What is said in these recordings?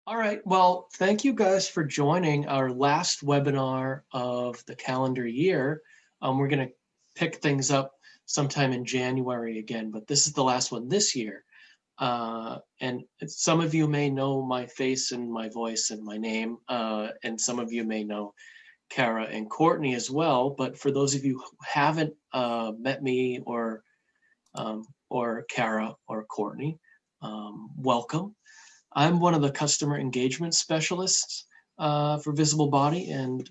All right. Well, thank you guys for joining our last webinar of the calendar year. We're going to pick things up sometime in January again, but this is the last one this year. And some of you may know my face and my voice and my name, and some of you may know Kara and Courtney as well. But for those of you who haven't met me or Kara or Courtney, welcome. I'm one of the customer engagement specialists for Visible Body, and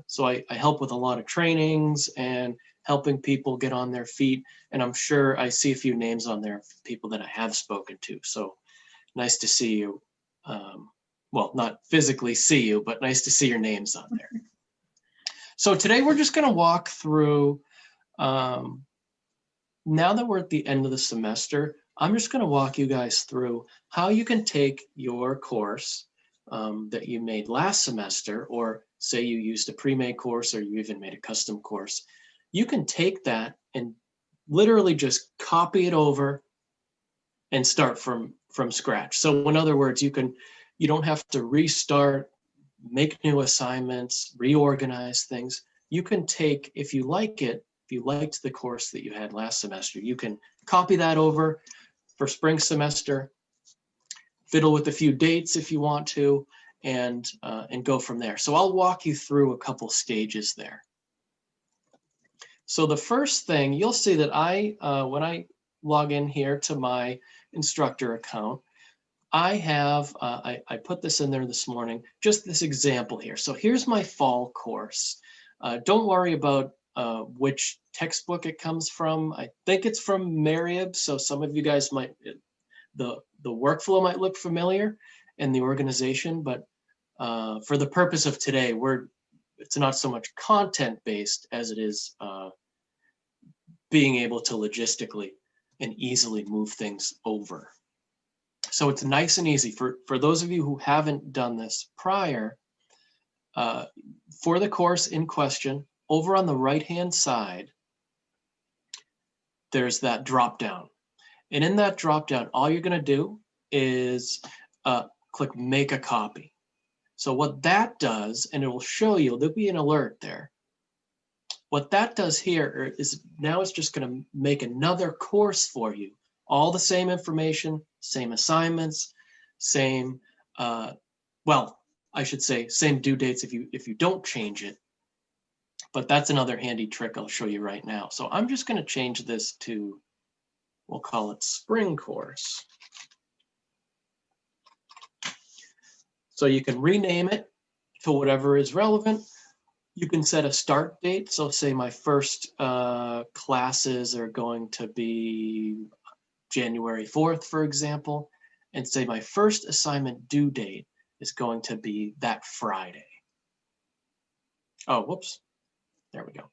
so I help with a lot of trainings and helping people get on their feet. And I'm sure I see a few names on there of people that I have spoken to. So nice to see you. Well, not physically see you, but nice to see your names on there. So today we're just going to walk through, now that we're at the end of the semester, I'm just going to walk you guys through how you can take your course that you made last semester, or say you used a pre-made course or you even made a custom course. You can take that and literally just copy it over and start from scratch. So in other words, you don't have to restart, make new assignments, reorganize things. You can take, if you like it, if you liked the course that you had last semester, you can copy that over for spring semester, fiddle with a few dates if you want to, and go from there. So I'll walk you through a couple stages there. So the first thing, you'll see that when I log in here to my instructor account, I have, I put this in there this morning, just this example here. So here's my fall course. Don't worry about which textbook it comes from. I think it's from Marieb, so some of you guys might, the workflow might look familiar and the organization, but for the purpose of today, it's not so much content-based as it is being able to logistically and easily move things over. So it's nice and easy. For those of you who haven't done this prior, for the course in question, over on the right-hand side, there's that drop-down. And in that drop-down, all you're going to do is click Make a Copy. So what that does, and it will show you, there'll be an alert there. What that does here is now it's just going to make another course for you. All the same information, same assignments, same, well, I should say same due dates if you don't change it. But that's another handy trick I'll show you right now. So I'm just going to change this to, we'll call it spring course. So you can rename it to whatever is relevant. You can set a start date. So say my first classes are going to be January 4th, for example, and say my first assignment due date is going to be that Friday. Oh, whoops. There we go.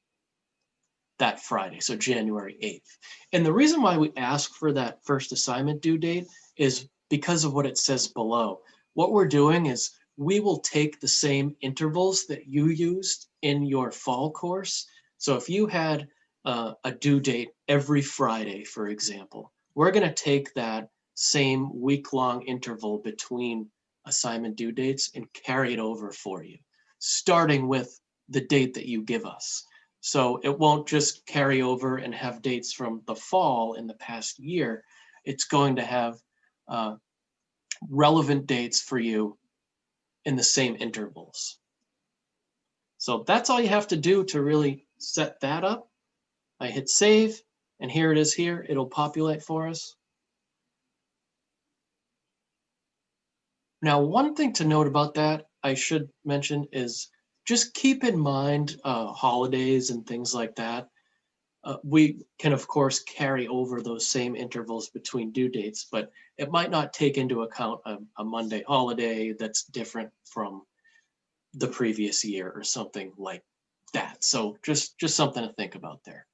That Friday, so January 8th. And the reason why we ask for that first assignment due date is because of what it says below. What we're doing is we will take the same intervals that you used in your fall course. So if you had a due date every Friday, for example, we're going to take that same week-long interval between assignment due dates and carry it over for you, starting with the date that you give us. So it won't just carry over and have dates from the fall in the past year. It's going to have relevant dates for you in the same intervals. So that's all you have to do to really set that up. I hit save, and here it is here. It'll populate for us. Now, one thing to note about that I should mention is just keep in mind holidays and things like that. We can, of course, carry over those same intervals between due dates, but it might not take into account a Monday holiday that's different from the previous year or something like that. So just something to think about there.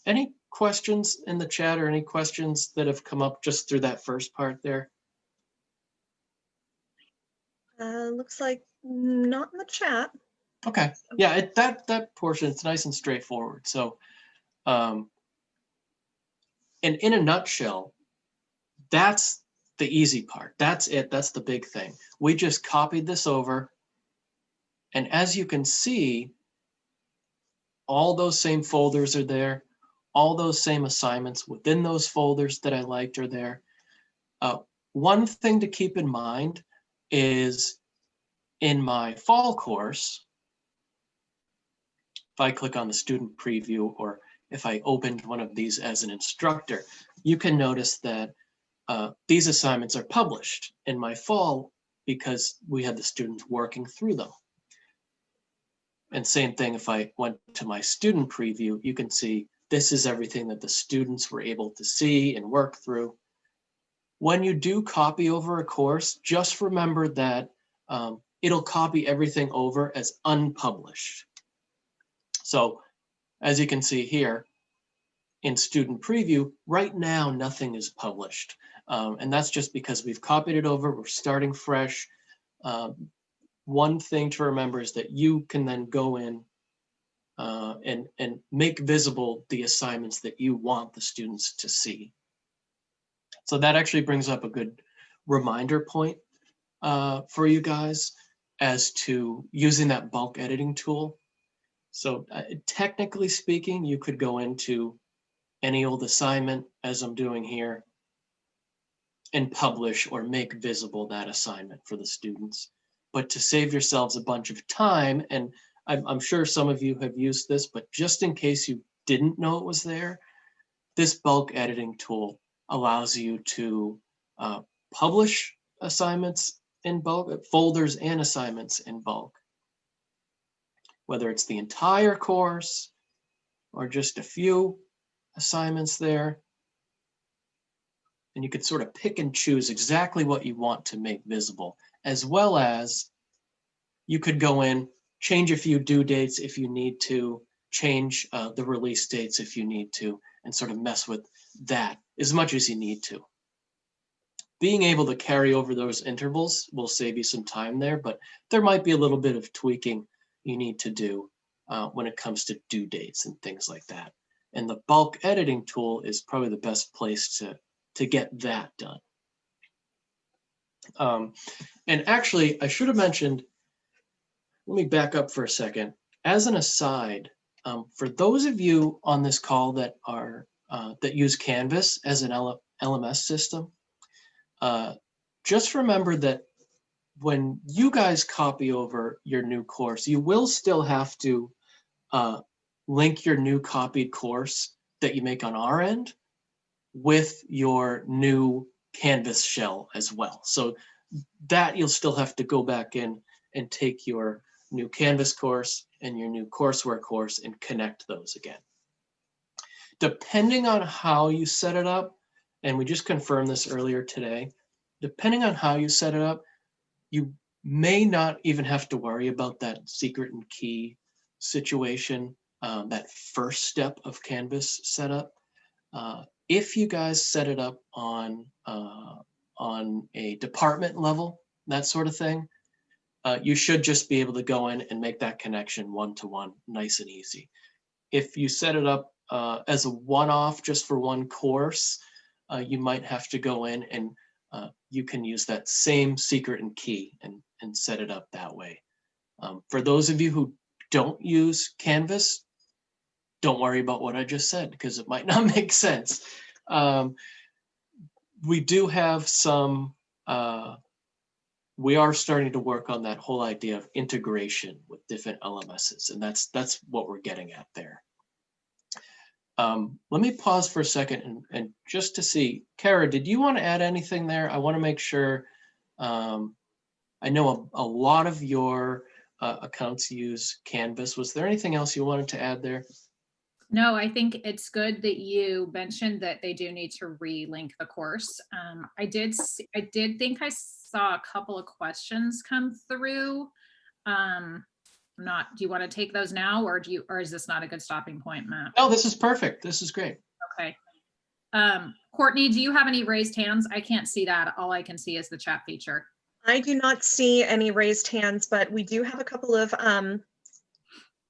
Any questions in the chat or any questions that have come up just through that first part there? Looks like not in the chat. Okay, yeah, that portion, it's nice and straightforward. So, and in a nutshell, that's the easy part. That's it. That's the big thing. We just copied this over. And as you can see, all those same folders are there. All those same assignments within those folders that I liked are there. One thing to keep in mind is in my fall course, if I click on the student preview, or if I opened one of these as an instructor, you can notice that these assignments are published in my fall because we had the students working through them. And same thing, if I went to my student preview, you can see this is everything that the students were able to see and work through. When you do copy over a course, just remember that it'll copy everything over as unpublished. So as you can see here in student preview, right now, nothing is published. And that's just because we've copied it over, we're starting fresh. One thing to remember is that you can then go in and make visible the assignments that you want the students to see. So that actually brings up a good reminder point for you guys as to using that bulk editing tool. So technically speaking, you could go into any old assignment, as I'm doing here, and publish or make visible that assignment for the students. But to save yourselves a bunch of time, and I'm sure some of you have used this, but just in case you didn't know it was there, this bulk editing tool allows you to publish assignments in bulk, folders and assignments in bulk, whether it's the entire course or just a few assignments there. And you can sort of pick and choose exactly what you want to make visible, as well as you could go in, change a few due dates if you need to, change the release dates if you need to, and sort of mess with that as much as you need to. Being able to carry over those intervals will save you some time there, but there might be a little bit of tweaking you need to do when it comes to due dates and things like that. And the bulk editing tool is probably the best place to get that done. And actually, I should have mentioned, let me back up for a second. As an aside, for those of you on this call that are that use Canvas as an LMS system, just remember that when you guys copy over your new course, you will still have to link your new copied course that you make on our end with your new Canvas shell as well. So that you'll still have to go back in and take your new Canvas course and your new courseware course and connect those again. Depending on how you set it up, and we just confirmed this earlier today, depending on how you set it up, you may not even have to worry about that secret and key situation, that first step of Canvas setup. If you guys set it up on a department level, that sort of thing, you should just be able to go in and make that connection one-to-one, nice and easy. If you set it up as a one-off just for one course, you might have to go in and you can use that same secret and key and set it up that way. For those of you who don't use Canvas, don't worry about what I just said because it might not make sense. We do have some, we are starting to work on that whole idea of integration with different LMSs, and that's what we're getting at there. Let me pause for a second and just to see, Kara, did you want to add anything there? I want to make sure, I know a lot of your accounts use Canvas. Was there anything else you wanted to add there? No, I think it's good that you mentioned that they do need to relink the course. I did think I saw a couple of questions come through. Do you want to take those now, or is this not a good stopping point, Matt? Oh, this is perfect. This is great. Okay. Courtney, do you have any raised hands? I can't see that. All I can see is the chat feature. I do not see any raised hands, but we do have a couple of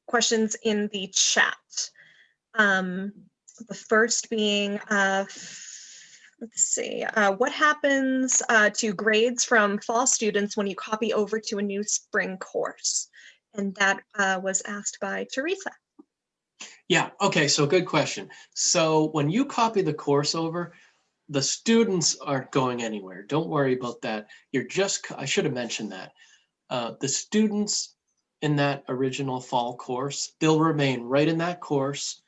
questions in the chat. The first being Let's see. What happens to grades from fall students when you copy over to a new spring course? And that was asked by Teresa. Yeah, okay, so good question. So when you copy the course over, the students aren't going anywhere. Don't worry about that. I should have mentioned that. The students in that original fall course, they'll remain right in that course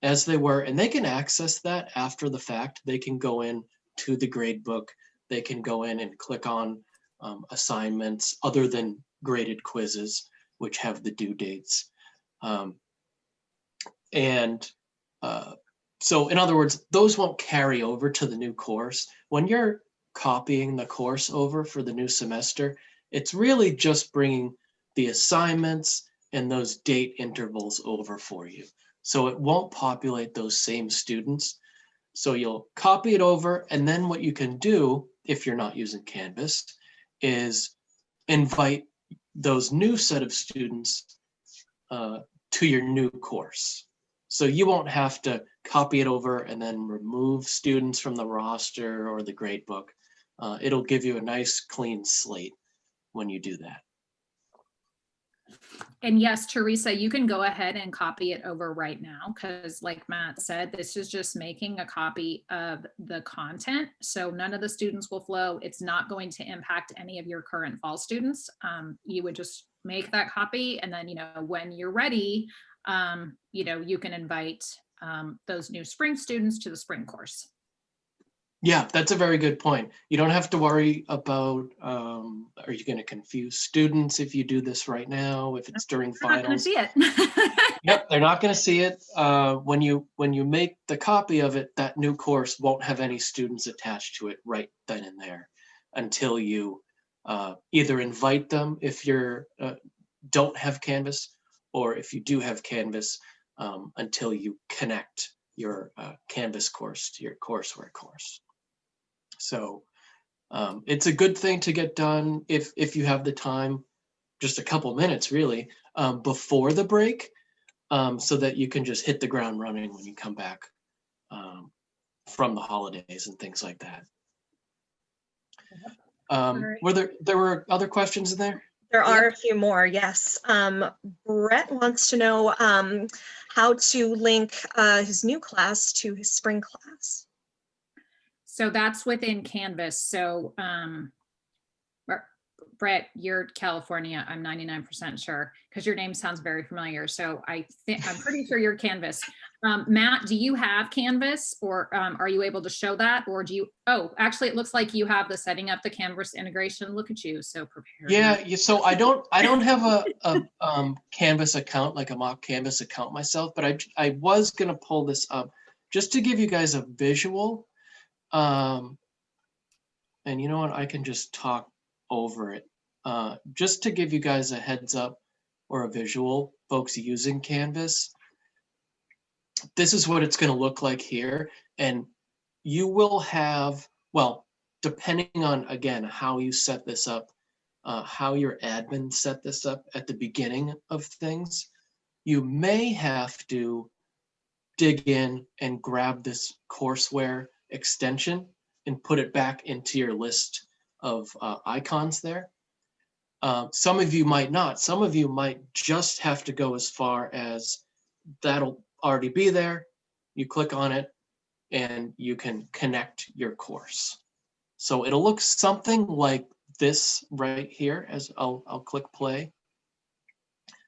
as they were, and they can access that after the fact. They can go in to the grade book. They can go in and click on assignments other than graded quizzes, which have the due dates. And so in other words, those won't carry over to the new course. When you're copying the course over for the new semester, it's really just bringing the assignments and those date intervals over for you. So it won't populate those same students. So you'll copy it over, and then what you can do, if you're not using Canvas, is invite those new set of students to your new course. So you won't have to copy it over and then remove students from the roster or the grade book. It'll give you a nice clean slate when you do that. And yes, Teresa, you can go ahead and copy it over right now because like Matt said, this is just making a copy of the content. So none of the students will flow. It's not going to impact any of your current fall students. You would just make that copy, and then, when you're ready, you can invite those new spring students to the spring course. Yeah, that's a very good point. You don't have to worry about, are you going to confuse students if you do this right now, if it's during They're not going to finals? see it. Yep, they're not going to see it. When you make the copy of it, that new course won't have any students attached to it right then and there until you either invite them if you don't have Canvas, or if you do have Canvas, until you connect your Canvas course to your courseware course. So it's a good thing to get done if you have the time, just a couple minutes really, before the break, so that you can just hit the ground running when you come back from the holidays and things like that. Right. There were other questions in there? There are a few more, yes. Brett wants to know how to link his new class to his spring class. So that's within Canvas. So Brett, you're California, I'm 99% sure, because your name sounds very familiar. So I'm pretty sure you're Canvas. Matt, do you have Canvas, or are you able to show that? Or do you, actually it looks like you have the setting up the Canvas integration. Look at you, so prepared. Yeah, so I don't have a Canvas account, like a mock Canvas account myself, but I was gonna pull this up just to give you guys a visual. And you know what, I can just talk over it. Just to give you guys a heads up or a visual, folks using Canvas, this is what it's going to look like here. And you will have, well, depending on, again, how you set this up, how your admin set this up at the beginning of things, you may have to dig in and grab this courseware extension and put it back into your list of icons there. Some of you might not. Some of you might just have to go as far as that'll already be there. You click on it and you can connect your course. So it'll look something like this right here as I'll click play.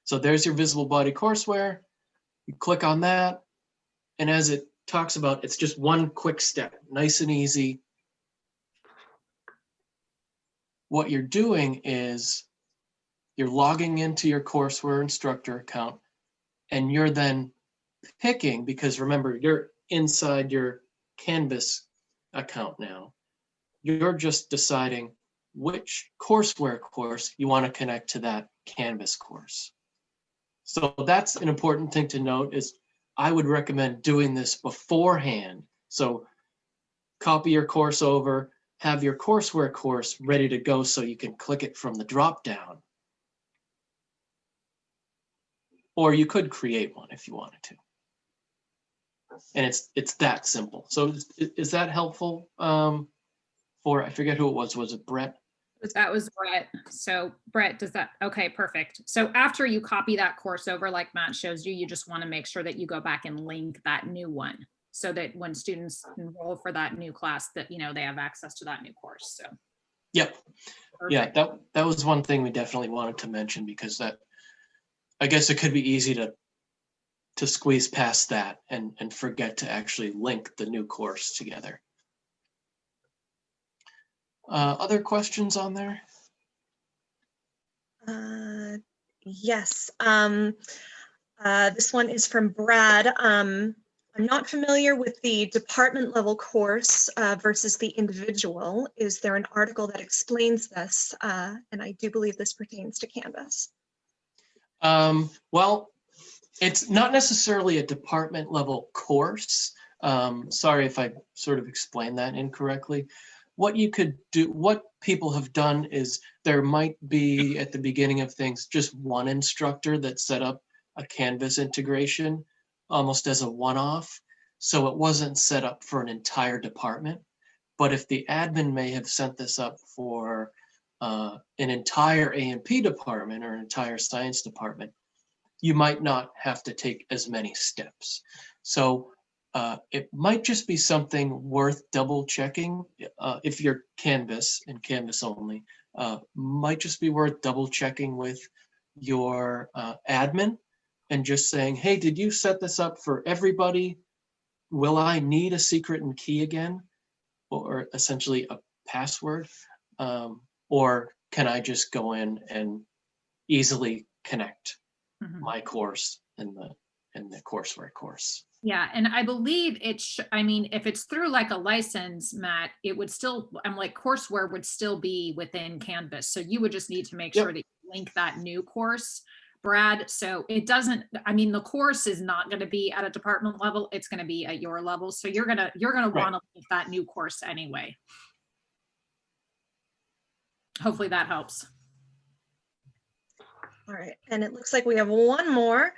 So there's your visible body courseware. You click on that. And as it talks about, it's just one quick step, nice and easy. What you're doing is you're logging into your courseware instructor account, and you're then picking, because remember, you're inside your Canvas account now. You're just deciding which courseware course you want to connect to that Canvas course. So that's an important thing to note, is I would recommend doing this beforehand. So copy your course over, have your courseware course ready to go so you can click it from the drop down. Or you could create one if you wanted to. And it's that simple. So is that helpful for, I forget who it was it Brett? That was Brett. So Brett, does that, okay, perfect. So after you copy that course over, like Matt shows you, you just want to make sure that you go back and link that new one so that when students enroll for that new class that, you know, they have access to that new course. So. Yep. Perfect. Yeah, that was one thing we definitely wanted to mention, because that, I guess it could be easy to squeeze past that and forget to actually link the new course together. Other questions on there? Yes. This one is from Brad. I'm not familiar with the department level course versus the individual. Is there an article that explains this? And I do believe this pertains to Canvas. Well, it's not necessarily a department level course. Sorry if I sort of explained that incorrectly. What you could do, what people have done is there might be at the beginning of things just one instructor that set up a Canvas integration almost as a one-off. So it wasn't set up for an entire department. But if the admin may have sent this up for an entire A&P department or an entire science department, you might not have to take as many steps. So it might just be something worth double checking if you're Canvas and Canvas only. Might just be worth double checking with your admin and just saying, hey, did you set this up for everybody? Will I need a secret and key again? Or essentially a password? Or can I just go in and easily connect my course in the courseware course? Yeah, and I believe I mean, if it's through like a license, Matt, it would still, I'm like, courseware would still be within Canvas. So you would just need to make sure that you link that new course, Brad. So it doesn't, I mean, the course is not going to be at a department level. It's going to be at your level. So you're going to want to link that new course anyway. Hopefully that helps. All right, and it looks like we have one more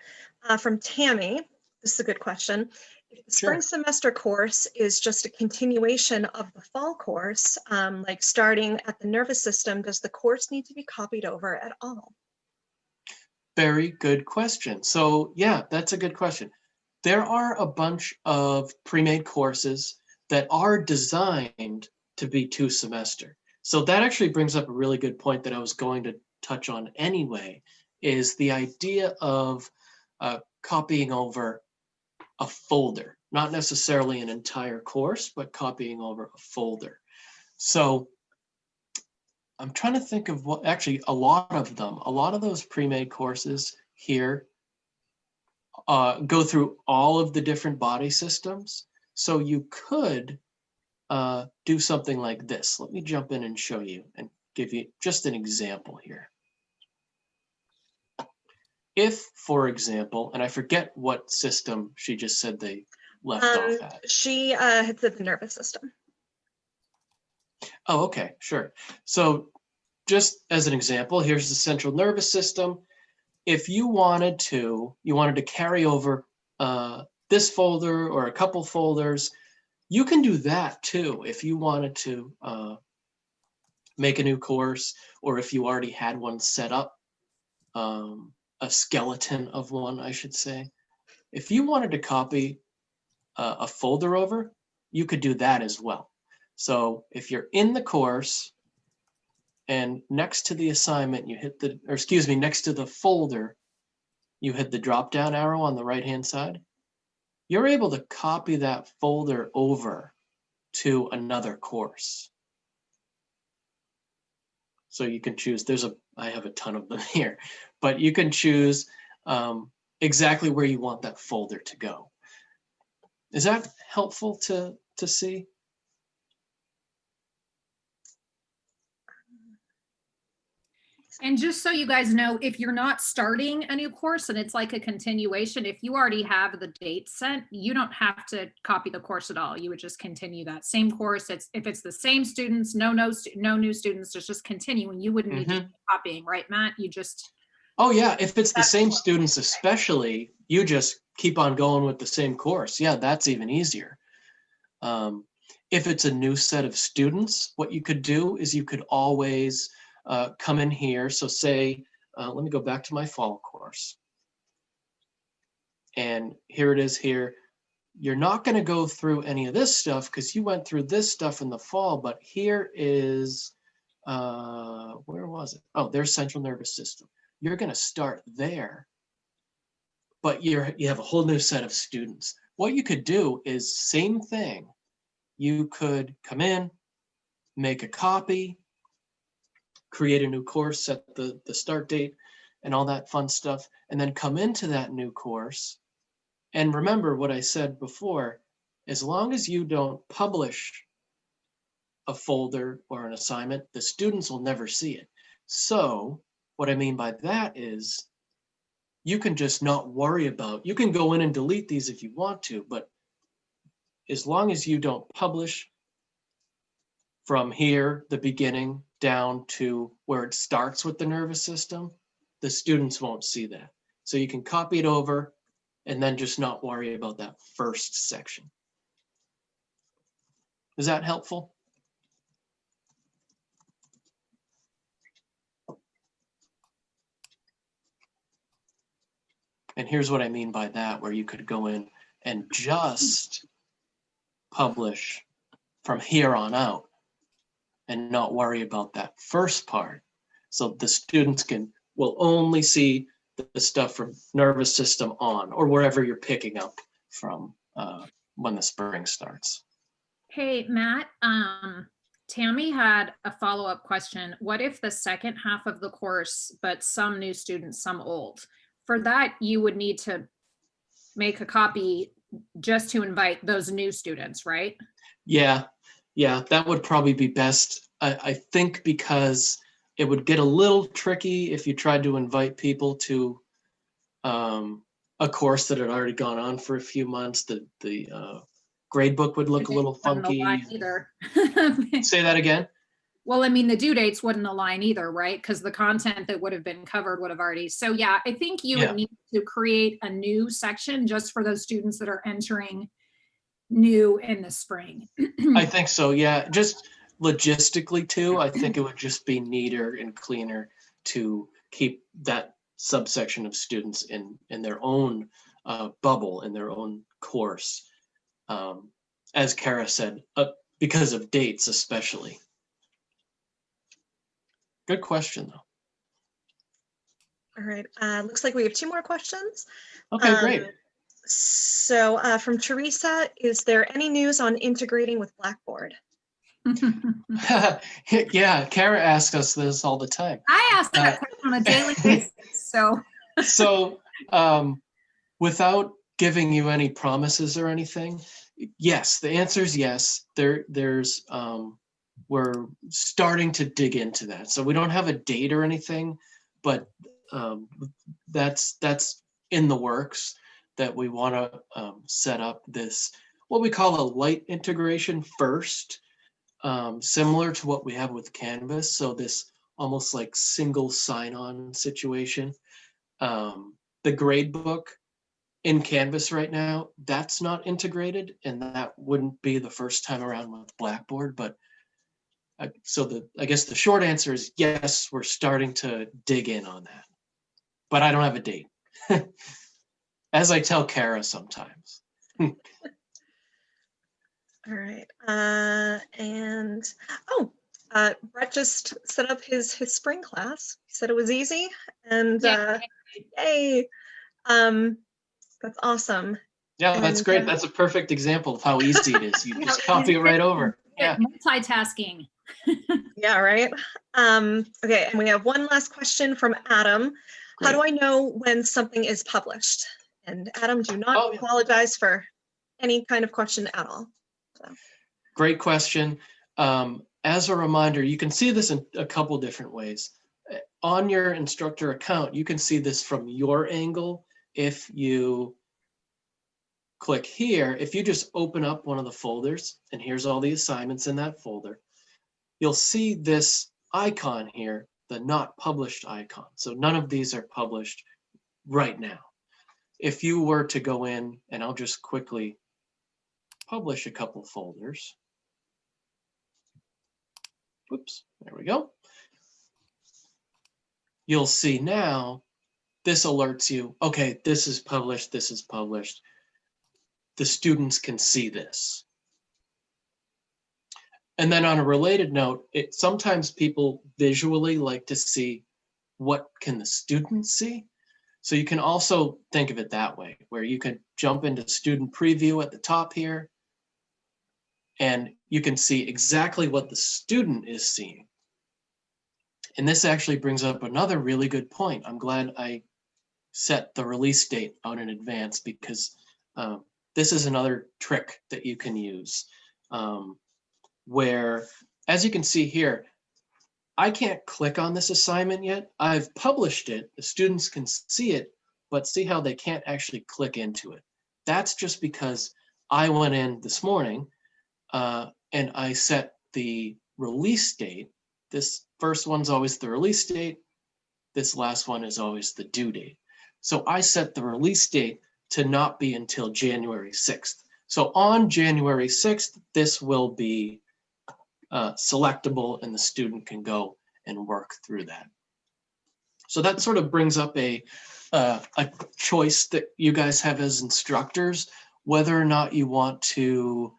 from Tammy. This is a good question. If the spring semester course is just a continuation of the fall course, like starting at the nervous system, does the course need to be copied over at all? Very good question. So yeah, that's a good question. There are a bunch of pre-made courses that are designed to be 2 semester. So that actually brings up a really good point that I was going to touch on anyway, is the idea of copying over a folder, not necessarily an entire course, but copying over a folder. So I'm trying to think of what, actually a lot of those pre-made courses here go through all of the different body systems. So you could do something like this. Let me jump in and show you and give you just an example here. If, for example, and I forget what system she just said they left off at. She had said the nervous system. Oh, okay, sure. So just as an example, here's the central nervous system. If you wanted to carry over this folder or a couple folders, you can do that too. If you wanted to make a new course, or if you already had one set up, a skeleton of one, I should say. If you wanted to copy a folder over, you could do that as well. So if you're in the course and next to the assignment, you hit the, or excuse me, next to the folder, you hit the drop-down arrow on the right-hand side, you're able to copy that folder over to another course. So you can choose, I have a ton of them here, but you can choose exactly where you want that folder to go. Is that helpful to see? And just so you guys know, if you're not starting a new course and it's like a continuation, if you already have the date set, you don't have to copy the course at all. You would just continue that same course. If it's the same students, no new students, it's just continuing. You wouldn't need to be copying, right, Matt? You just. Oh yeah, if it's the same students especially, you just keep on going with the same course, yeah, that's even easier. If it's a new set of students, what you could do is you could always come in here. So say, let me go back to my fall course. And here it is here. You're not going to go through any of this stuff because you went through this stuff in the fall, but here is, where was it? Oh, there's central nervous system. You're going to start there, but you have a whole new set of students. What you could do is same thing. You could come in, make a copy, create a new course, set the start date and all that fun stuff, and then come into that new course. And remember what I said before, as long as you don't publish a folder or an assignment, the students will never see it. So what I mean by that is you can just not worry about, you can go in and delete these if you want to, but as long as you don't publish from here, the beginning, down to where it starts with the nervous system, the students won't see that. So you can copy it over and then just not worry about that first section. Is that helpful? And here's what I mean by that, where you could go in and just publish from here on out and not worry about that first part. So the students will only see the stuff from nervous system on, or wherever you're picking up from when the spring starts. Hey, Matt, Tammy had a follow-up question. What if the second half of the course, but some new students, some old? For that, you would need to make a copy just to invite those new students, right? Yeah, that would probably be best. I think because it would get a little tricky if you tried to invite people to a course that had already gone on for a few months. The grade book would look a little funky. Either. Say that again. Well, I mean, the due dates wouldn't align either, right? Because the content that would have been covered would have already. So yeah, I think you would need to create a new section just for those students that are entering new in the spring. I think so, yeah. Just logistically too, I think it would just be neater and cleaner to keep that subsection of students in their own bubble, in their own course. As Kara said, because of dates especially. Good question though. All right, looks like we have 2 more questions. Okay, great. So from Teresa, is there any news on integrating with Blackboard? Yeah, Kara asks us this all the time. I ask that question on a daily basis. So without giving you any promises or anything, yes, the answer is yes. There's we're starting to dig into that. So we don't have a date or anything, but that's in the works, that we want to set up this, what we call a light integration first, similar to what we have with Canvas. So this almost like single sign-on situation. The grade book in Canvas right now, that's not integrated, and that wouldn't be the first time around with Blackboard. But so I guess the short answer is yes, we're starting to dig in on that, but I don't have a date. As I tell Kara sometimes. All right, and Brett just set up his spring class. He said it was easy, and yay, that's awesome. Yeah, that's great. That's a perfect example of how easy it is. You just copy it right over. Yeah. Multitasking. Yeah, right. Okay, and we have one last question from Adam. Great. How do I know when something is published? And Adam, do not apologize for any kind of question at all. So. Great question. As a reminder, you can see this in a couple different ways. On your instructor account, you can see this from your angle. If you click here, if you just open up one of the folders, and here's all the assignments in that folder, you'll see this icon here, the not published icon. So none of these are published right now. if you were to go in, and I'll just quickly publish a couple folders. Whoops, there we go. You'll see now, this alerts you, okay, this is published, this is published. The students can see this. And then on a related note, sometimes people visually like to see what can the students see. So you can also think of it that way, where you could jump into student preview at the top here, and you can see exactly what the student is seeing. And this actually brings up another really good point. I'm glad I set the release date out in advance, because this is another trick that you can use, where, as you can see here, I can't click on this assignment yet. I've published it, the students can see it, but see how they can't actually click into it. That's just because I went in this morning and I set the release date. This first one's always the release date. This last one is always the due date. So I set the release date to not be until January 6th. So on January 6th, this will be selectable and the student can go and work through that. So that sort of brings up a choice that you guys have as instructors, whether or not you want to,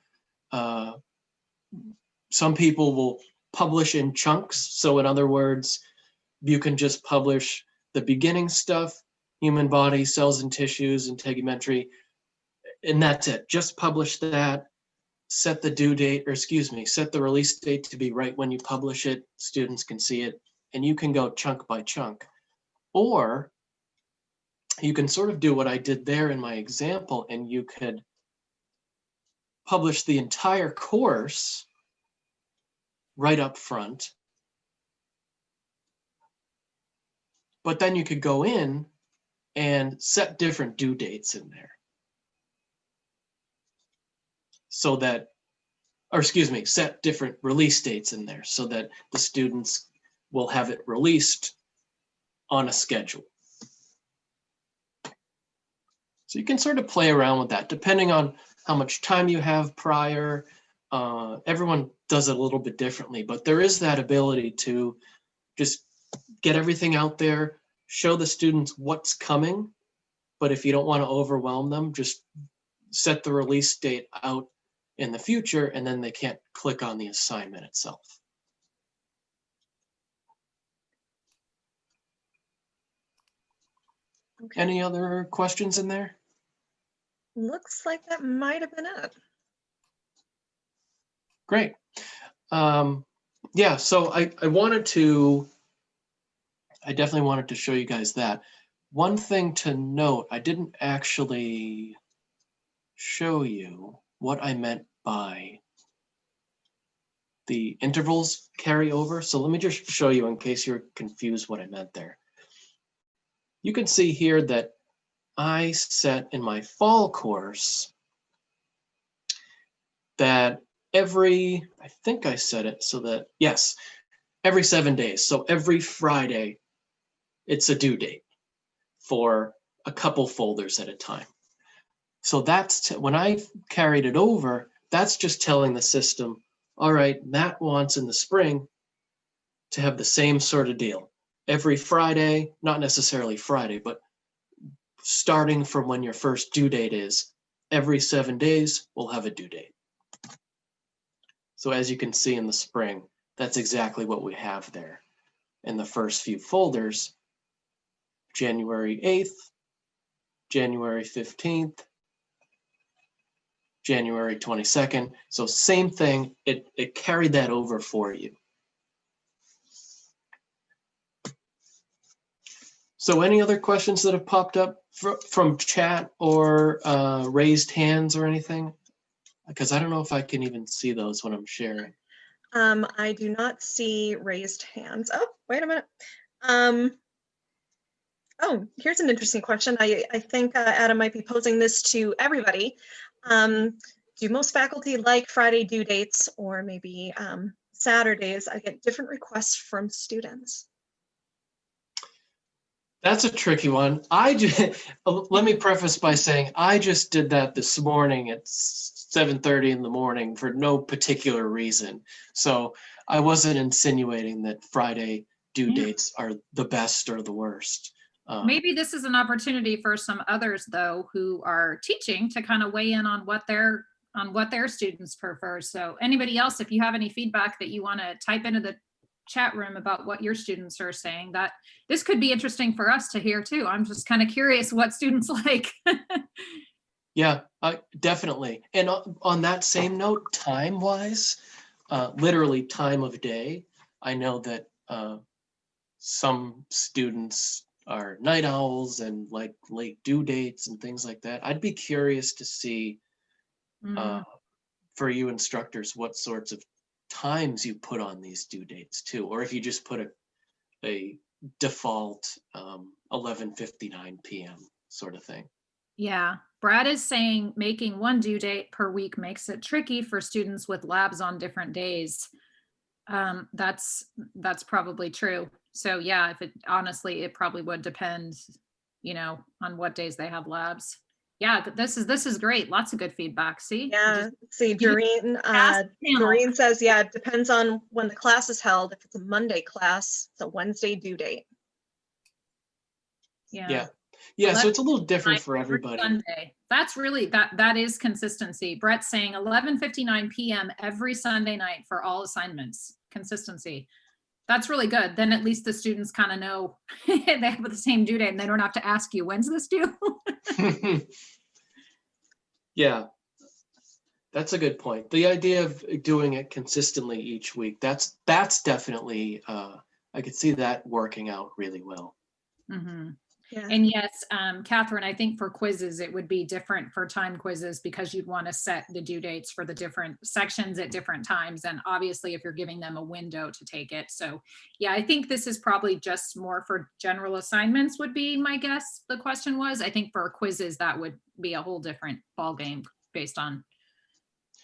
some people will publish in chunks. So in other words, you can just publish the beginning stuff, human body, cells and tissues, integumentary, and that's it. Just publish that, set the due date, or excuse me, set the release date to be right when you publish it. Students can see it, and you can go chunk by chunk. Or you can sort of do what I did there in my example, and you could publish the entire course right up front. But then you could go in and set different due dates in there. So that, or excuse me, set different release dates in there so that the students will have it released on a schedule. So you can sort of play around with that depending on how much time you have prior. Everyone does it a little bit differently, but there is that ability to just get everything out there, show the students what's coming. But if you don't want to overwhelm them, just set the release date out in the future, and then they can't click on the assignment itself. Okay. Any other questions in there? Looks like that might have been it. Great. Yeah, so I definitely wanted to show you guys that. One thing to note, I didn't actually show you what I meant by the intervals carry over. So let me just show you in case you're confused what I meant there. You can see here that I set in my fall course that I think I set it so that, yes, every 7 days. So every Friday, it's a due date for a couple folders at a time. So that's, when I carried it over, that's just telling the system, all right, Matt wants in the spring to have the same sort of deal. Every Friday, not necessarily Friday, but starting from when your first due date is, every 7 days, we'll have a due date. So as you can see in the spring, that's exactly what we have there. In the first few folders, January 8th, January 15th, January 22nd. So same thing, it carried that over for you. So any other questions that have popped up from chat or raised hands or anything? Because I don't know if I can even see those when I'm sharing. I do not see raised hands. Oh, wait a minute. Oh, here's an interesting question. I think Adam might be posing this to everybody. Do most faculty like Friday due dates or maybe Saturdays? I get different requests from students. That's a tricky one. I just, let me preface by saying I just did that this morning at 7:30 in the morning for no particular reason. So I wasn't insinuating that Friday due Yeah. dates are the best or the worst. Maybe this is an opportunity for some others though who are teaching to kind of weigh in on what their students prefer. So anybody else, if you have any feedback that you want to type into the chat room about what your students are saying, that this could be interesting for us to hear too. I'm just kind of curious what students like. Yeah, definitely. And on that same note, time-wise, literally time of day, I know that some students are night owls and like late due dates and things like that. I'd be curious to see for you instructors what sorts of times you put on these due dates too, or if you just put a default 11:59 p.m. sort of thing. Yeah, Brad is saying making one due date per week makes it tricky for students with labs on different days. That's probably true. So yeah, if it honestly, it probably would depend, on what days they have labs. Yeah, this is great. Lots of good feedback. See? Yeah, see, you Doreen, passed the panel. Doreen says, yeah, it depends on when the class is held. If it's a Monday class, it's a Wednesday due date. Yeah. Yeah, so it's a little different for everybody. Sunday. That's really, that is consistency. Brett's saying 11:59 p.m. every Sunday night for all assignments. Consistency. That's really good. Then at least the students kind of know they have the same due date and they don't have to ask you, when's this due? Yeah, that's a good point. The idea of doing it consistently each week, that's definitely, I could see that working out really well. Mm-hmm. Yeah. And yes, Catherine, I think for quizzes, it would be different for time quizzes because you'd want to set the due dates for the different sections at different times. And obviously if you're giving them a window to take it. So yeah, I think this is probably just more for general assignments would be my guess. The question was, I think for quizzes, that would be a whole different ballgame based on,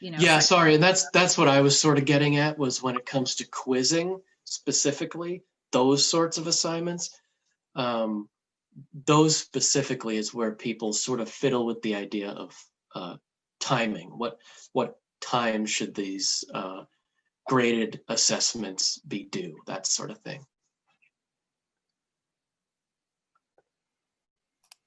Yeah, sorry. And that's what I was sort of getting at was when it comes to quizzing specifically, those sorts of assignments. Those specifically is where people sort of fiddle with the idea of timing. What time should these graded assessments be due? That sort of thing.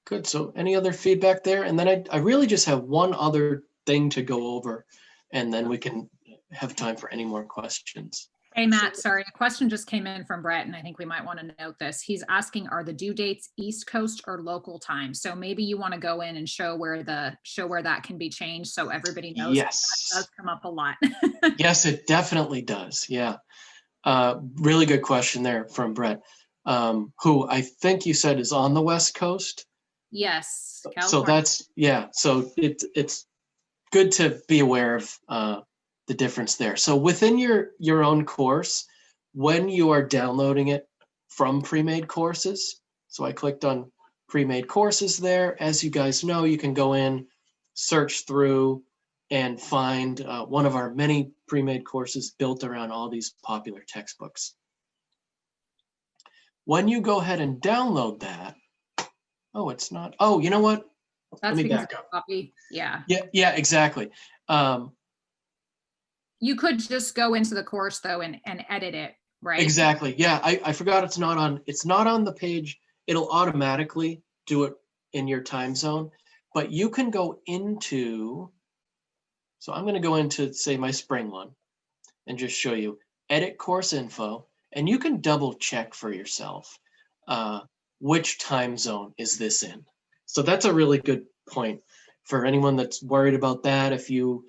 Good. So any other feedback there? And then I really just have one other thing to go over, and then we can have time for any more questions. Hey, Matt, sorry, a question just came in from Brett, and I think we might want to note this. He's asking, are the due dates East Coast or local time? So maybe you want to go in and show where that can be changed so everybody knows. Yes. That does come up a lot. Yes, it definitely does. Yeah. Really good question there from Brett, who I think you said is on the West Coast. Yes. California. So that's, yeah. So it's good to be aware of the difference there. So within your own course, when you are downloading it from pre-made courses, so I clicked on pre-made courses there. As you guys know, you can go in, search through, and find one of our many pre-made courses built around all these popular textbooks. When you go ahead and download that, oh, it's not, oh, you know what? That's Let me because back up. Copy. Yeah. Yeah, exactly. You could just go into the course though and edit it, right? Exactly. Yeah, I forgot it's not on the page. It'll automatically do it in your time zone, but you can go into, so I'm going to go into, say, my spring one and just show you edit course info, and you can double check for yourself which time zone is this in. So that's a really good point for anyone that's worried about that. If you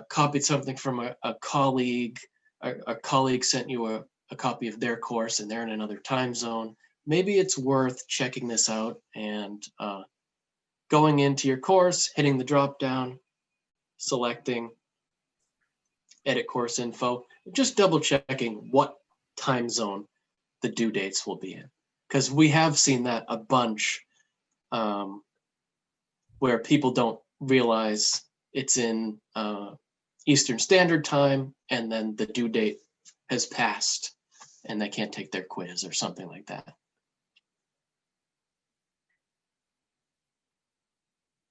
copied something from a colleague, a colleague sent you a copy of their course and they're in another time zone, maybe it's worth checking this out and going into your course, hitting the drop down, selecting edit course info, just double checking what time zone the due dates will be in. Because we have seen that a bunch where people don't realize it's in Eastern Standard Time, and then the due date has passed and they can't take their quiz or something like that.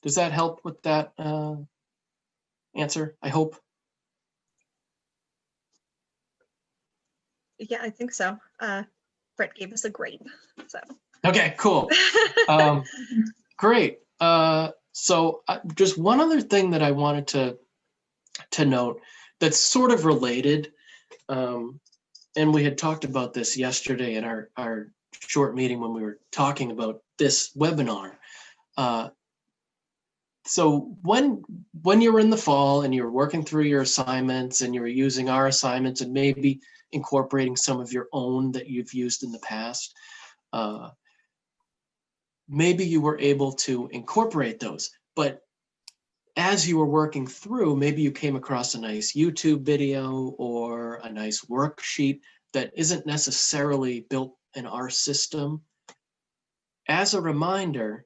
Does that help with that answer, I hope? Yeah, I think so. Brett gave us a grade, so. Okay, cool. Great. So just one other thing that I wanted to note that's sort of related, and we had talked about this yesterday in our short meeting when we were talking about this webinar. So when you're in the fall and you're working through your assignments and you're using our assignments and maybe incorporating some of your own that you've used in the past, maybe you were able to incorporate those. But as you were working through, maybe you came across a nice YouTube video or a nice worksheet that isn't necessarily built in our system. As a reminder,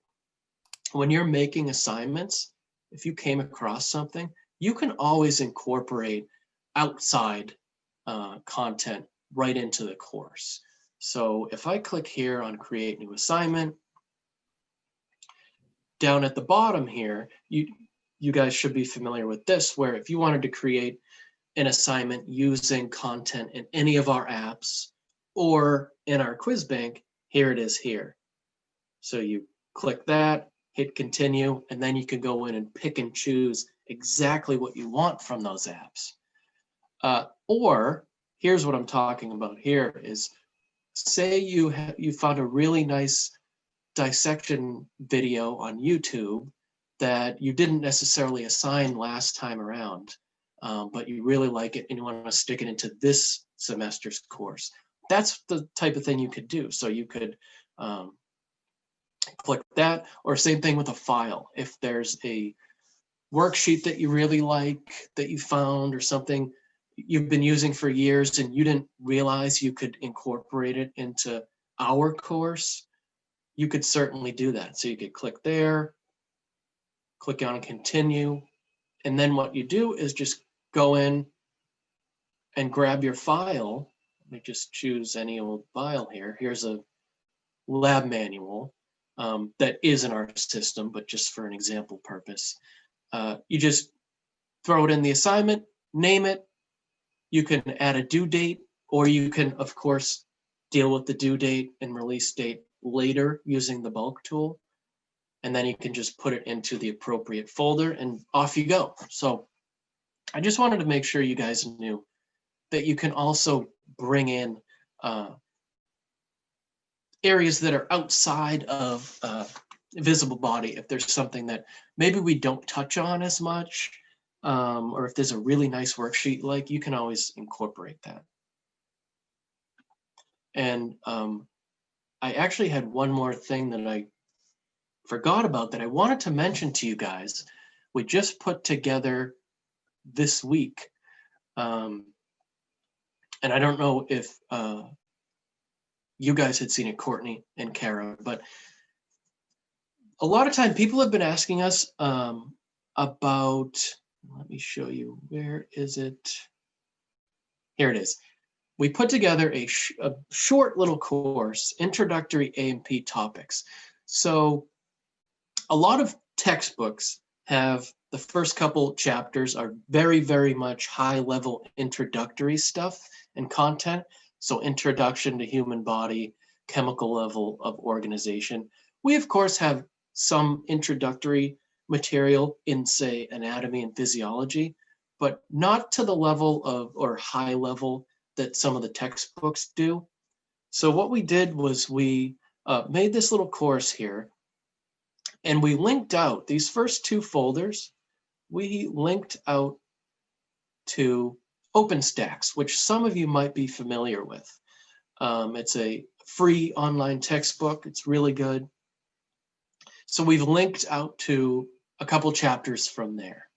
when you're making assignments, if you came across something, you can always incorporate outside content right into the course. So if I click here on Create New Assignment, down at the bottom here, you guys should be familiar with this, where if you wanted to create an assignment using content in any of our apps or in our quiz bank, here it is here. So you click that, hit continue, and then you can go in and pick and choose exactly what you want from those apps. Or here's what I'm talking about here is, say you found a really nice dissection video on YouTube that you didn't necessarily assign last time around, but you really like it and you want to stick it into this semester's course. That's the type of thing you could do. So you could click that, or same thing with a file. If there's a worksheet that you really like that you found, or something you've been using for years and you didn't realize you could incorporate it into our course, you could certainly do that. So you could click there, click on continue, and then what you do is just go in and grab your file. Let me just choose any old file here. Here's a lab manual that is in our system, but just for an example purpose. You just throw it in the assignment, name it. You can add a due date, or you can, of course, deal with the due date and release date later using the bulk tool. And then you can just put it into the appropriate folder and off you go. So I just wanted to make sure you guys knew that you can also bring in areas that are outside of visible body. If there's something that maybe we don't touch on as much, or if there's a really nice worksheet, like, you can always incorporate that. And I actually had one more thing that I forgot about that I wanted to mention to you guys. We just put together this week, and I don't know if you guys had seen it, Courtney and Kara, but a lot of time people have been asking us about, let me show you, where is it? Here it is. We put together a short little course, Introductory A&P Topics. So a lot of textbooks have the first couple chapters are very, very much high level introductory stuff and content. So introduction to human body, chemical level of organization. We of course have some introductory material in, say, anatomy and physiology, but not to the level of, or high level, that some of the textbooks do. So what we did was we made this little course here, and we linked out these first two folders. We linked out to OpenStax, which some of you might be familiar with. It's a free online textbook. It's really good. So we've linked out to a couple chapters from there.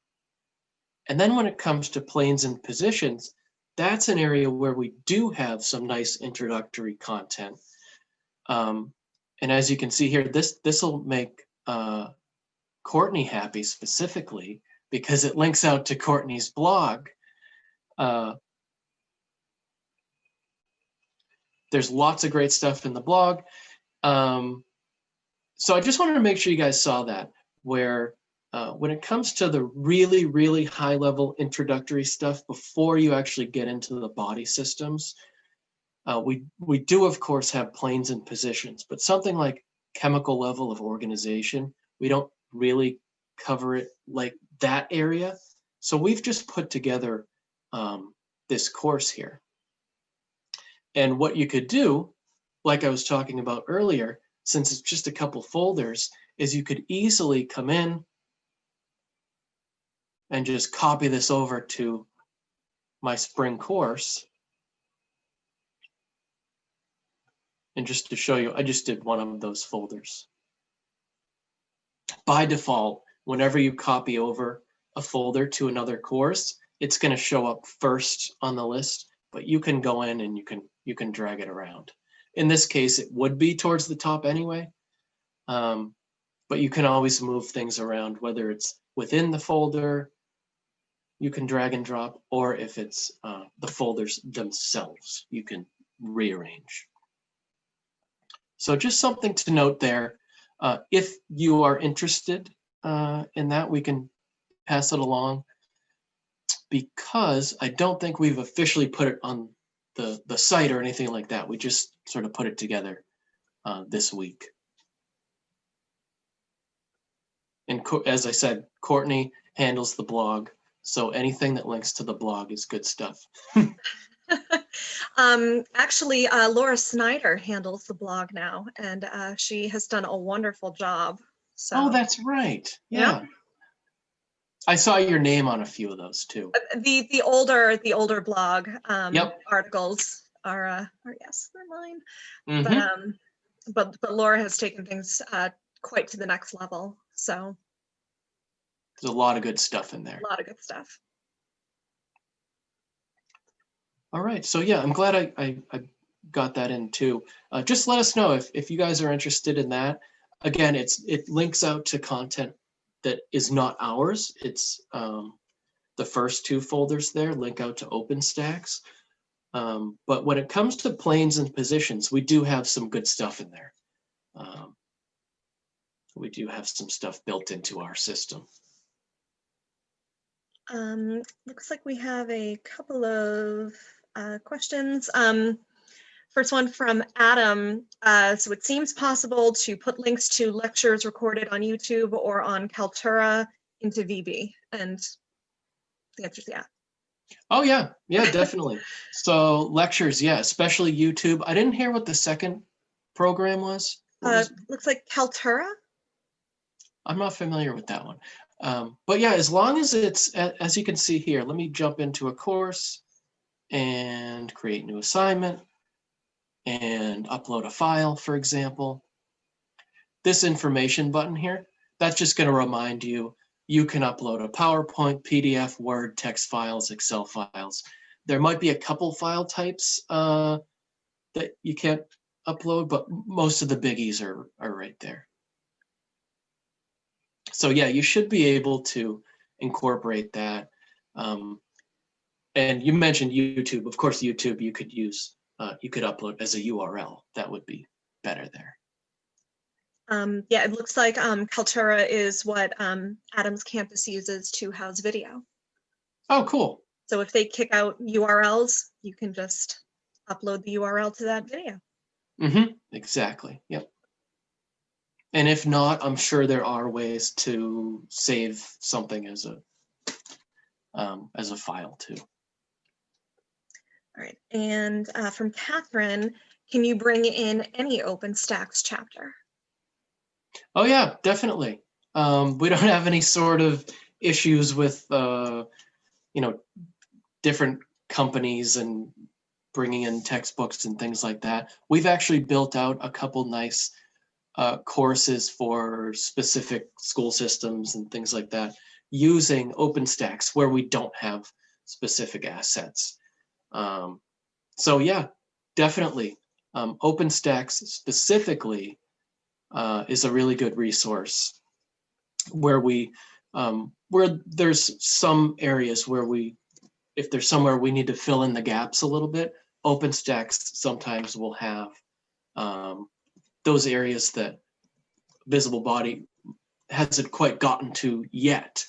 And then when it comes to planes and positions, that's an area where we do have some nice introductory content. And as you can see here, this will make Courtney happy specifically, because it links out to Courtney's blog. There's lots of great stuff in the blog. So I just wanted to make sure you guys saw that, where when it comes to the really, really high level introductory stuff, before you actually get into the body systems, we do of course have planes and positions, but something like chemical level of organization, we don't really cover it like that area. So we've just put together this course here. And what you could do, like I was talking about earlier, since it's just a couple folders, is you could easily come in and just copy this over to my spring course. And just to show you, I just did one of those folders. By default, whenever you copy over a folder to another course, it's going to show up first on the list, but you can go in and you can drag it around. In this case, it would be towards the top anyway, but you can always move things around, whether it's within the folder, you can drag and drop, or if it's the folders themselves, you can rearrange. So just something to note there. If you are interested in that, we can pass it along, because I don't think we've officially put it on the site or anything like that. We just sort of put it together this week. And as I said, Courtney handles the blog, so anything that links to the blog is good stuff. Actually, Laura Snyder handles the blog now, and she has done a wonderful job. So. Oh, that's right. Yeah. I saw your name on a few of those too. The older blog Yep. articles are yes, they're mine. Mm-hmm. But Laura has taken things quite to the next level. So there's a lot of good stuff in there. A lot of good stuff. All right, so yeah, I'm glad I got that in too. Just let us know if you guys are interested in that. Again, it links out to content that is not ours. It's the first two folders there link out to OpenStax. But when it comes to planes and positions, we do have some good stuff in there. We do have some stuff built into our system. Looks like we have a couple of questions. First one from Adam. So it seems possible to put links to lectures recorded on YouTube or on Kaltura into VB, and the answer is yeah. Oh yeah, definitely. So lectures, yeah, especially YouTube. I didn't hear what the second program was. Looks like Kaltura. I'm not familiar with that one. But yeah, as long as it's, as you can see here, let me jump into a course and create new assignment and upload a file, for example. This information button here, that's just going to remind you, you can upload a PowerPoint, PDF, Word, text files, Excel files. There might be a couple file types that you can't upload, but most of the biggies are right there. So yeah, you should be able to incorporate that. And you mentioned YouTube. Of course, YouTube you could use, you could upload as a URL. That would be better there. Yeah, it looks like Kaltura is what Adams campus uses to house video. Oh, cool. So if they kick out URLs, you can just upload the URL to that video. Mm-hmm. Exactly. Yep. And if not, I'm sure there are ways to save something as a file too. All right, and from Catherine, can you bring in any OpenStax chapter? Oh yeah, definitely. We don't have any sort of issues with, different companies and bringing in textbooks and things like that. We've actually built out a couple nice courses for specific school systems and things like that using OpenStax where we don't have specific assets. So yeah, definitely. OpenStax specifically is a really good resource where there's some areas where if there's somewhere we need to fill in the gaps a little bit, OpenStax sometimes will have those areas that Visible Body hasn't quite gotten to yet.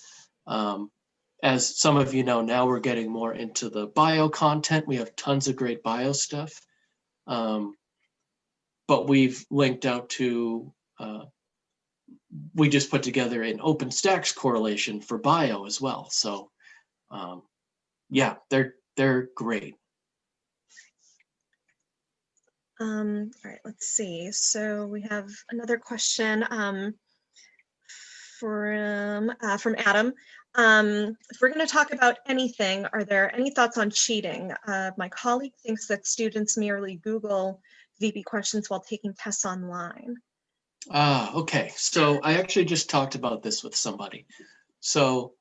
As some of you know, now we're getting more into the bio content. We have tons of great bio stuff. But we've linked out to, we just put together an OpenStax correlation for bio as well. So yeah, they're great. All right, let's see. So we have another question from Adam. If we're going to talk about anything, are there any thoughts on cheating? My colleague thinks that students merely Google VB questions while taking tests online. Okay, so I actually just talked about this with somebody. So,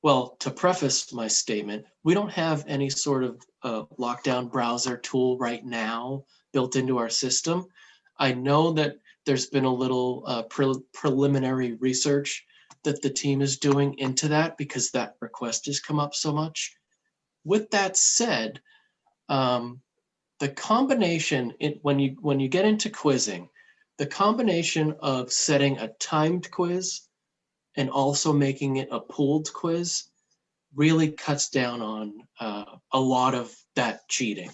well, to preface my statement, we don't have any sort of lockdown browser tool right now built into our system. I know that there's been a little preliminary research that the team is doing into that because that request has come up so much. With that said, the combination, when you get into quizzing, the combination of setting a timed quiz and also making it a pooled quiz really cuts down on a lot of that cheating.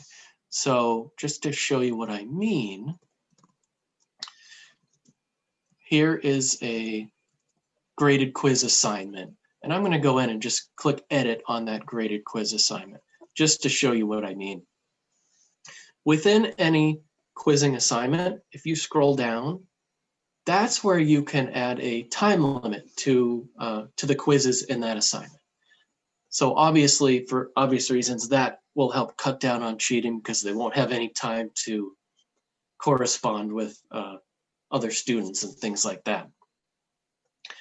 So just to show you what I mean, here is a graded quiz assignment. And I'm going to go in and just click edit on that graded quiz assignment, just to show you what I mean. Within any quizzing assignment, if you scroll down, that's where you can add a time limit to the quizzes in that assignment. So obviously, for obvious reasons, that will help cut down on cheating because they won't have any time to correspond with other students and things like that.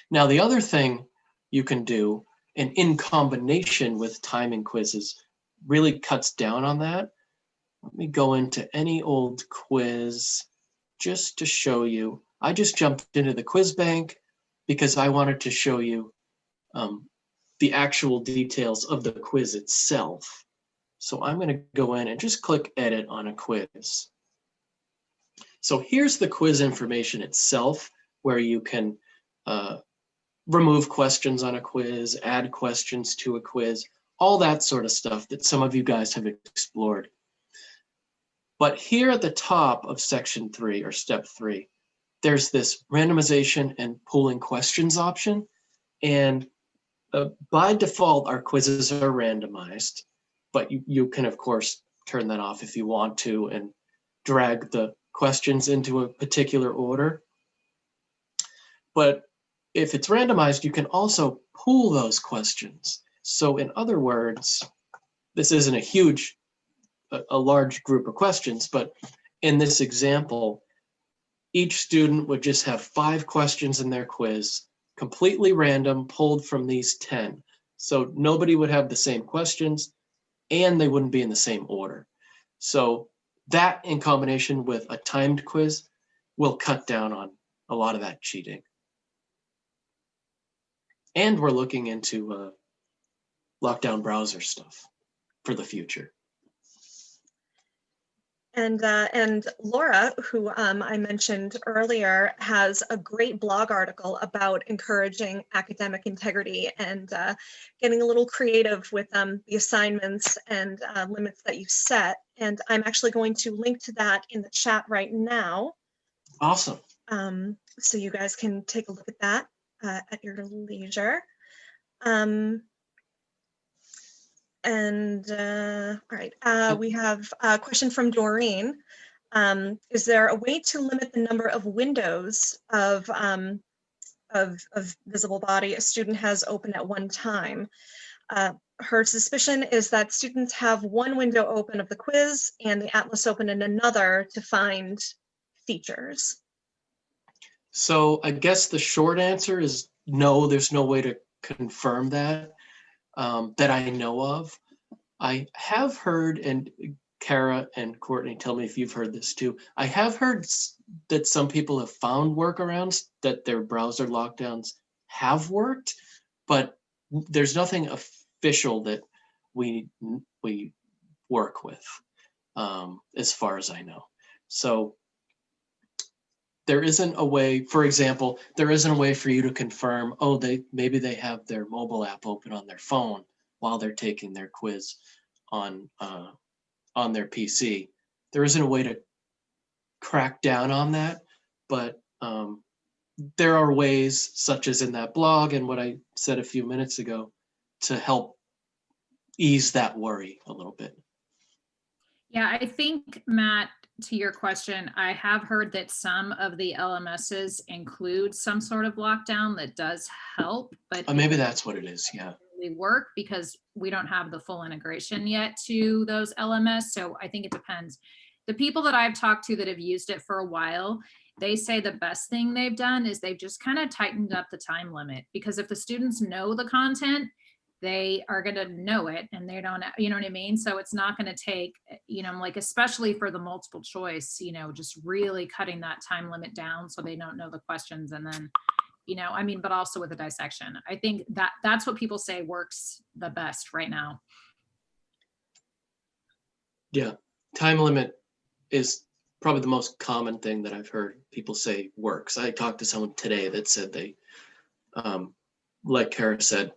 Now, the other thing you can do, and in combination with timing quizzes, really cuts down on that. Let me go into any old quiz just to show you. I just jumped into the quiz bank because I wanted to show you the actual details of the quiz itself. So I'm going to go in and just click edit on a quiz. So here's the quiz information itself, where you can remove questions on a quiz, add questions to a quiz, all that sort of stuff that some of you guys have explored. But here at the top of section 3 or step 3, there's this randomization and pooling questions option. And by default, our quizzes are randomized, but you can, of course, turn that off if you want to and drag the questions into a particular order. But if it's randomized, you can also pool those questions. So in other words, this isn't a large group of questions, but in this example, each student would just have 5 questions in their quiz, completely random, pulled from these 10. So nobody would have the same questions and they wouldn't be in the same order. So that in combination with a timed quiz will cut down on a lot of that cheating. And we're looking into lockdown browser stuff for the future. And Laura, who I mentioned earlier, has a great blog article about encouraging academic integrity and getting a little creative with the assignments and limits that you set. And I'm actually going to link to that in the chat right now. Awesome. So you guys can take a look at that at your leisure. All right, we have a question from Doreen. Is there a way to limit the number of windows of visible body a student has open at one time? Her suspicion is that students have one window open of the quiz and the atlas open in another to find features. So I guess the short answer is no, there's no way to confirm that. That I know of. I have heard, and Kara and Courtney, tell me if you've heard this too. I have heard that some people have found workarounds that their browser lockdowns have worked, but there's nothing official that we work with, as far as I know. So there isn't a way, for example, there isn't a way for you to confirm, oh, maybe they have their mobile app open on their phone while they're taking their quiz on their PC. There isn't a way to crack down on that, but there are ways, such as in that blog and what I said a few minutes ago, to help ease that worry a little bit. Yeah, I think, Matt, to your question, I have heard that some of the LMSs include some sort of lockdown that does help, but Maybe that's what it is, yeah. really work because we don't have the full integration yet to those LMS. So I think it depends. The people that I've talked to that have used it for a while, they say the best thing they've done is they've just kind of tightened up the time limit, because if the students know the content, they are going to know it, and they don't, you know what I mean? So it's not going to take, you know, like, especially for the multiple choice, you know, just really cutting that time limit down so they don't know the questions. And then, you know, I mean, but also with the dissection, I think that that's what people say works the best right now. Yeah, time limit is probably the most common thing that I've heard people say works. I talked to someone today that said they, like Kara said,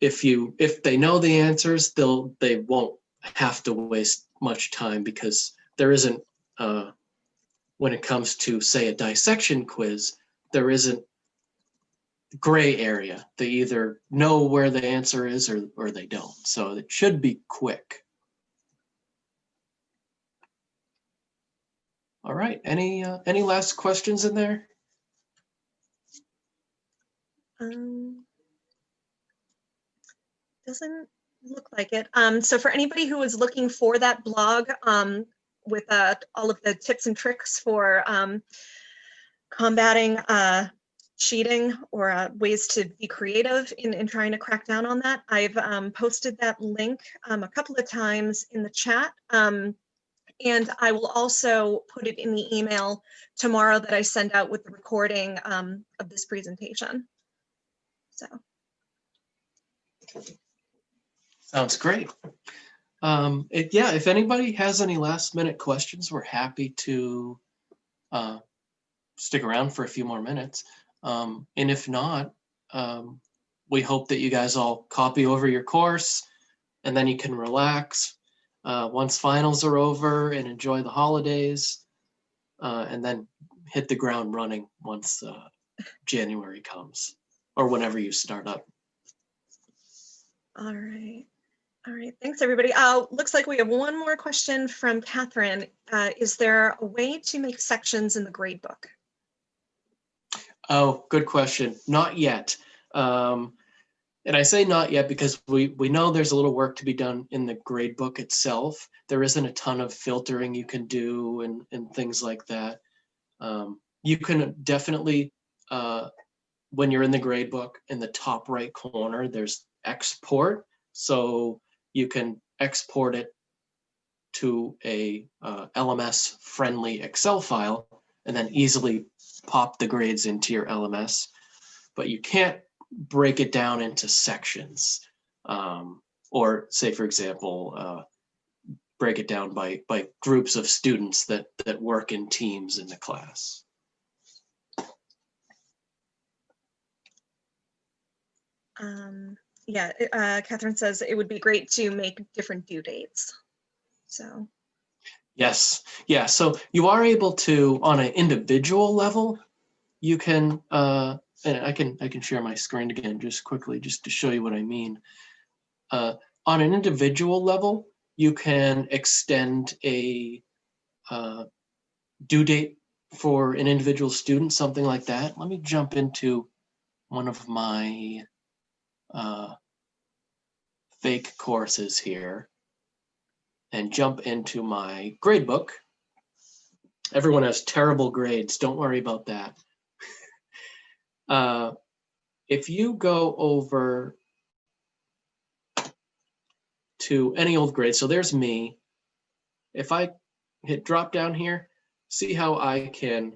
if they know the answers, they won't have to waste much time, because there isn't, when it comes to, say, a dissection quiz, there isn't gray area. They either know where the answer is or they don't. So it should be quick. All right, any last questions in there? Doesn't look like it. So for anybody who is looking for that blog with all of the tips and tricks for combating cheating or ways to be creative in trying to crack down on that, I've posted that link a couple of times in the chat. And I will also put it in the email tomorrow that I send out with the recording of this presentation. So. Sounds great. Yeah, if anybody has any last minute questions, we're happy to stick around for a few more minutes. And if not, we hope that you guys all copy over your course, and then you can relax once finals are over and enjoy the holidays, and then hit the ground running once January comes, or whenever you start up. All right. All right, thanks everybody. Looks like we have one more question from Catherine. Is there a way to make sections in the gradebook? Oh, good question. Not yet. And I say not yet because we know there's a little work to be done in the gradebook itself. There isn't a ton of filtering you can do and things like that. You can definitely, when you're in the gradebook, in the top right corner, there's export. So you can export it to a LMS friendly Excel file and then easily pop the grades into your LMS, but you can't break it down into sections, or say, for example, break it down by groups of students that work in teams in the class. Yeah, Catherine says it would be great to make different due dates. So. Yes, yeah. So you are able to, on an individual level, you can, and I can share my screen again just quickly, just to show you what I mean. On an individual level, you can extend a due date for an individual student, something like that. Let me jump into one of my fake courses here and jump into my gradebook. Everyone has terrible grades. Don't worry about that. If you go over to any old grade, so there's me. If I hit drop down here, see how I can,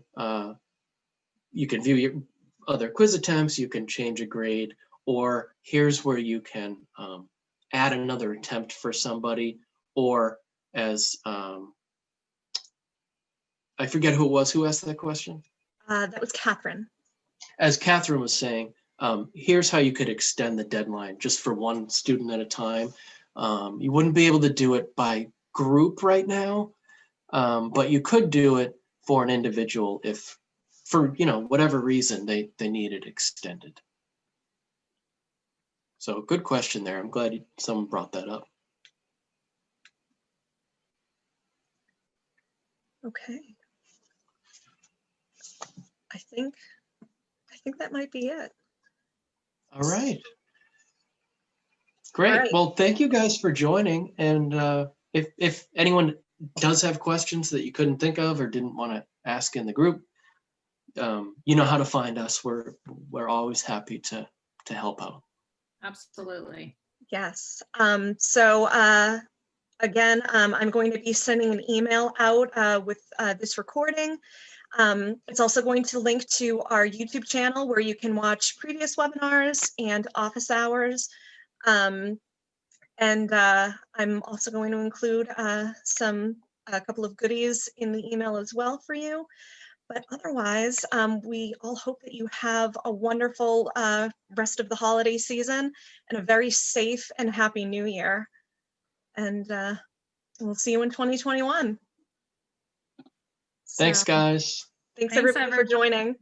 you can view your other quiz attempts, you can change a grade, or here's where you can add another attempt for somebody, or as I forget who it was who asked that question. That was Catherine. As Catherine was saying, here's how you could extend the deadline just for one student at a time. You wouldn't be able to do it by group right now, but you could do it for an individual if, for whatever reason, they need it extended. So good question there. I'm glad someone brought that up. Okay. I think that might be it. All right. Great. All right. Well, thank you guys for joining. And if anyone does have questions that you couldn't think of or didn't want to ask in the group, you know how to find us. We're always happy to help out. Absolutely. Yes. Again, I'm going to be sending an email out with this recording. It's also going to link to our YouTube channel where you can watch previous webinars and office hours. I'm also going to include a couple of goodies in the email as well for you. But otherwise, we all hope that you have a wonderful rest of the holiday season and a very safe and happy new year. And we'll see you in 2021. Thanks, So, guys. Thanks Thanks, everybody for joining.